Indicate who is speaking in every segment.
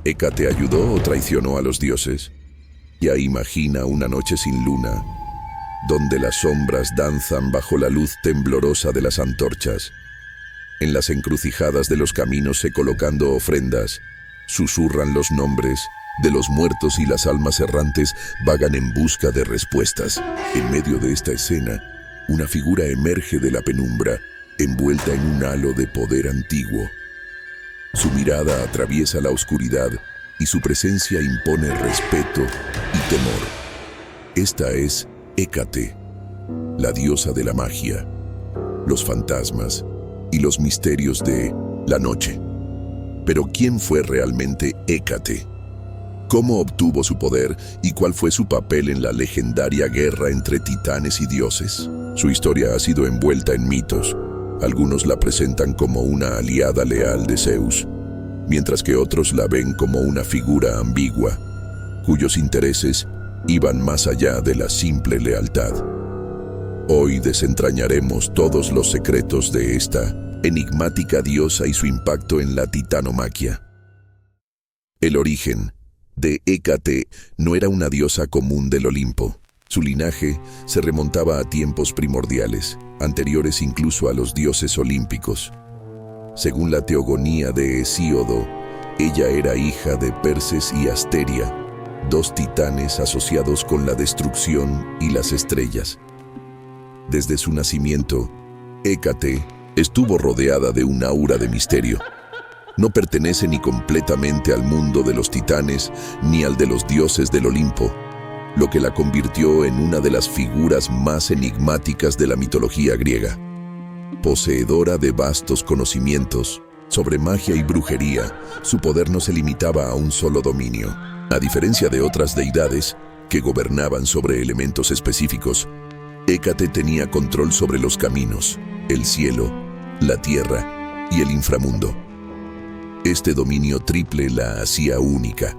Speaker 1: ¿Hécate ayudó o traicionó a los dioses? Ya imagina una noche sin luna, donde las sombras danzan bajo la luz temblorosa de las antorchas. En las encrucijadas de los caminos se colocando ofrendas, susurran los nombres de los muertos y las almas errantes vagan en busca de respuestas. En medio de esta escena, una figura emerge de la penumbra, envuelta en un halo de poder antiguo. Su mirada atraviesa la oscuridad y su presencia impone respeto y temor. Esta es Hécate, la diosa de la magia, los fantasmas y los misterios de la noche. Pero ¿quién fue realmente Hécate? ¿Cómo obtuvo su poder y cuál fue su papel en la legendaria guerra entre titanes y dioses? Su historia ha sido envuelta en mitos. Algunos la presentan como una aliada leal de Zeus, mientras que otros la ven como una figura ambigua, cuyos intereses iban más allá de la simple lealtad. Hoy desentrañaremos todos los secretos de esta enigmática diosa y su impacto en la titanomaquia. El origen de Hécate no era una diosa común del Olimpo. Su linaje se remontaba a tiempos primordiales, anteriores incluso a los dioses olímpicos. Según la teogonía de Hesíodo, ella era hija de Perses y Asteria, dos titanes asociados con la destrucción y las estrellas. Desde su nacimiento, Hécate estuvo rodeada de un aura de misterio. No pertenece ni completamente al mundo de los titanes ni al de los dioses del Olimpo, lo que la convirtió en una de las figuras más enigmáticas de la mitología griega. Poseedora de vastos conocimientos sobre magia y brujería, su poder no se limitaba a un solo dominio. A diferencia de otras deidades que gobernaban sobre elementos específicos, Hécate tenía control sobre los caminos, el cielo, la tierra y el inframundo. Este dominio triple la hacía única,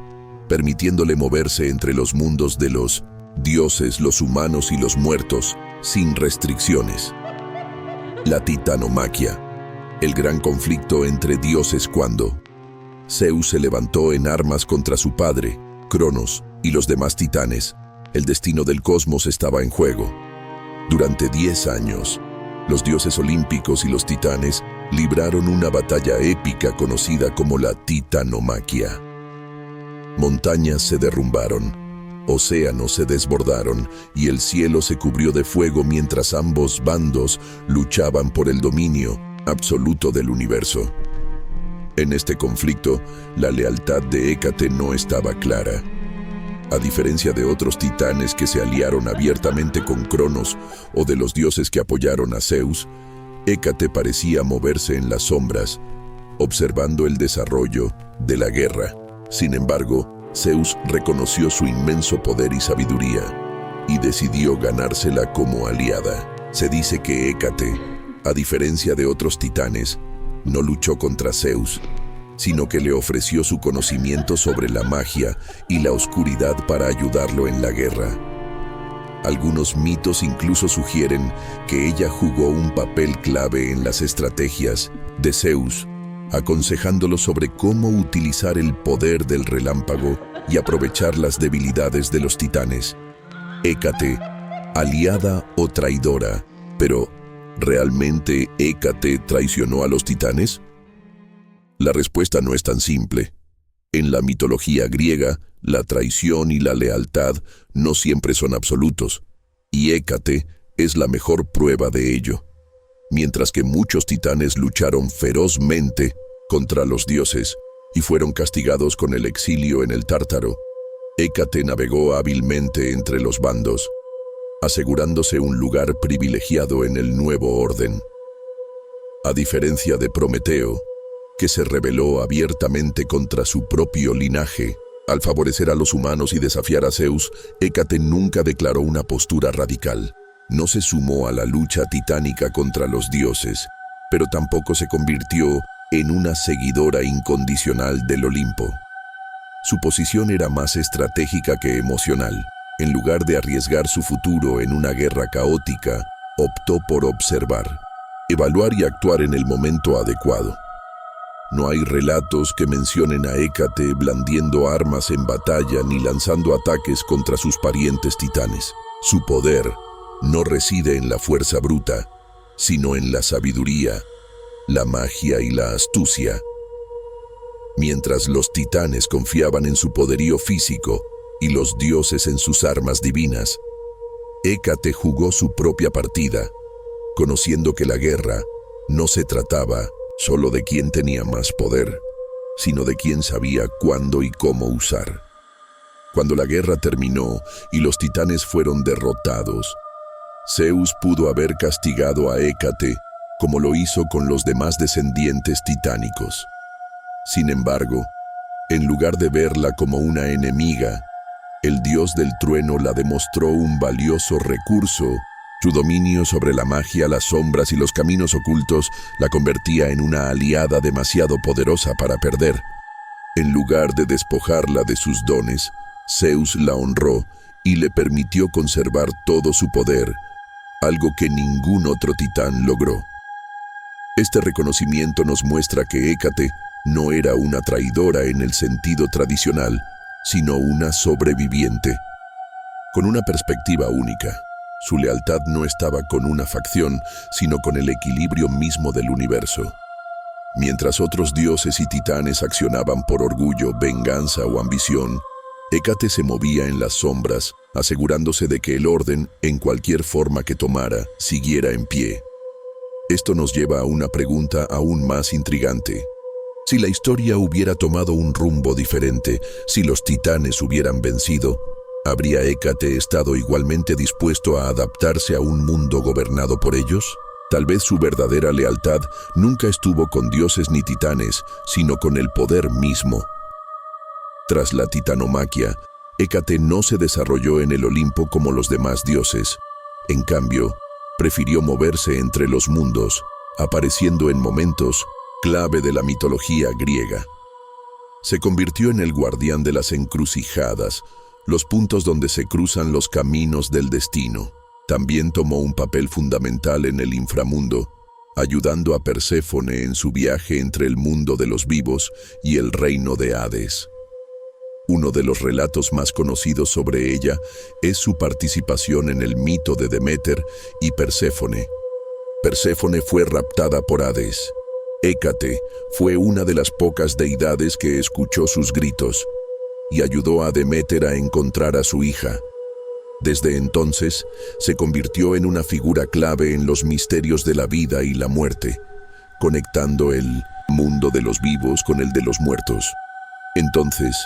Speaker 1: permitiéndole moverse entre los mundos de los dioses, los humanos y los muertos, sin restricciones. La titanomaquia, el gran conflicto entre dioses cuando Zeus se levantó en armas contra su padre, Cronos, y los demás titanes. El destino del cosmos estaba en juego. Durante 10 años, los dioses olímpicos y los titanes libraron una batalla épica conocida como la titanomaquia. Montañas se derrumbaron, océanos se desbordaron y el cielo se cubrió de fuego mientras ambos bandos luchaban por el dominio absoluto del universo. En este conflicto, la lealtad de Hécate no estaba clara. A diferencia de otros titanes que se aliaron abiertamente con Cronos o de los dioses que apoyaron a Zeus, Hécate parecía moverse en las sombras, observando el desarrollo de la guerra. Sin embargo, Zeus reconoció su inmenso poder y sabiduría y decidió ganársela como aliada. Se dice que Hécate, a diferencia de otros titanes, no luchó contra Zeus, sino que le ofreció su conocimiento sobre la magia y la oscuridad para ayudarlo en la guerra. Algunos mitos incluso sugieren que ella jugó un papel clave en las estrategias de Zeus, aconsejándolo sobre cómo utilizar el poder del relámpago y aprovechar las debilidades de los titanes. Hécate, aliada o traidora, pero ¿realmente Hécate traicionó a los titanes? La respuesta no es tan simple. En la mitología griega, la traición y la lealtad no siempre son absolutos, y Hécate es la mejor prueba de ello. Mientras que muchos titanes lucharon ferozmente contra los dioses y fueron castigados con el exilio en el Tártaro, Hécate navegó hábilmente entre los bandos, asegurándose un lugar privilegiado en el nuevo orden. A diferencia de Prometeo, que se rebeló abiertamente contra su propio linaje, al favorecer a los humanos y desafiar a Zeus, Hécate nunca declaró una postura radical. No se sumó a la lucha titánica contra los dioses, pero tampoco se convirtió en una seguidora incondicional del Olimpo. Su posición era más estratégica que emocional. En lugar de arriesgar su futuro en una guerra caótica, optó por observar, evaluar y actuar en el momento adecuado. No hay relatos que mencionen a Hécate blandiendo armas en batalla ni lanzando ataques contra sus parientes titanes. Su poder no reside en la fuerza bruta, sino en la sabiduría, la magia y la astucia. Mientras los titanes confiaban en su poderío físico y los dioses en sus armas divinas, Hécate jugó su propia partida, conociendo que la guerra no se trataba solo de quién tenía más poder, sino de quién sabía cuándo y cómo usar. Cuando la guerra terminó y los titanes fueron derrotados, Zeus pudo haber castigado a Hécate como lo hizo con los demás descendientes titánicos. Sin embargo, en lugar de verla como una enemiga, el dios del trueno la demostró un valioso recurso. Su dominio sobre la magia, las sombras y los caminos ocultos la convertía en una aliada demasiado poderosa para perder. En lugar de despojarla de sus dones, Zeus la honró y le permitió conservar todo su poder, algo que ningún otro titán logró. Este reconocimiento nos muestra que Hécate no era una traidora en el sentido tradicional, sino una sobreviviente. Con una perspectiva única, su lealtad no estaba con una facción, sino con el equilibrio mismo del universo. Mientras otros dioses y titanes accionaban por orgullo, venganza o ambición, Hécate se movía en las sombras, asegurándose de que el orden, en cualquier forma que tomara, siguiera en pie. Esto nos lleva a una pregunta aún más intrigante. Si la historia hubiera tomado un rumbo diferente, si los titanes hubieran vencido, ¿habría Hécate estado igualmente dispuesto a adaptarse a un mundo gobernado por ellos? Tal vez su verdadera lealtad nunca estuvo con dioses ni titanes, sino con el poder mismo. Tras la titanomaquia, Hécate no se desarrolló en el Olimpo como los demás dioses. En cambio, prefirió moverse entre los mundos, apareciendo en momentos clave de la mitología griega. Se convirtió en el guardián de las encrucijadas, los puntos donde se cruzan los caminos del destino. También tomó un papel fundamental en el inframundo, ayudando a Perséfone en su viaje entre el mundo de los vivos y el reino de Hades. Uno de los relatos más conocidos sobre ella es su participación en el mito de Deméter y Perséfone. Perséfone fue raptada por Hades. Hécate fue una de las pocas deidades que escuchó sus gritos y ayudó a Deméter a encontrar a su hija. Desde entonces, se convirtió en una figura clave en los misterios de la vida y la muerte, conectando el mundo de los vivos con el de los muertos. Entonces,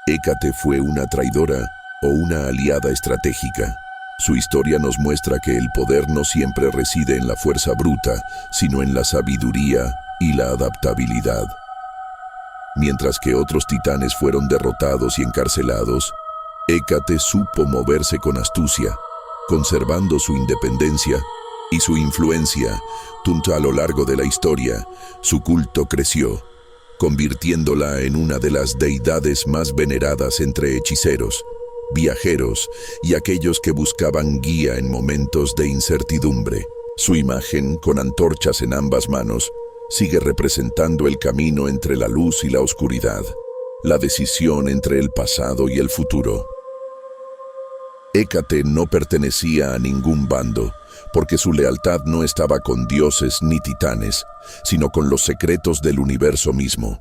Speaker 1: ¿Hécate fue una traidora o una aliada estratégica? Su historia nos muestra que el poder no siempre reside en la fuerza bruta, sino en la sabiduría y la adaptabilidad. Mientras que otros titanes fueron derrotados y encarcelados, Hécate supo moverse con astucia, conservando su independencia y su influencia. A lo largo de la historia, su culto creció, convirtiéndola en una de las deidades más veneradas entre hechiceros, viajeros y aquellos que buscaban guía en momentos de incertidumbre. Su imagen, con antorchas en ambas manos, sigue representando el camino entre la luz y la oscuridad, la decisión entre el pasado y el futuro. Hécate no pertenecía a ningún bando, porque su lealtad no estaba con dioses ni titanes, sino con los secretos del universo mismo.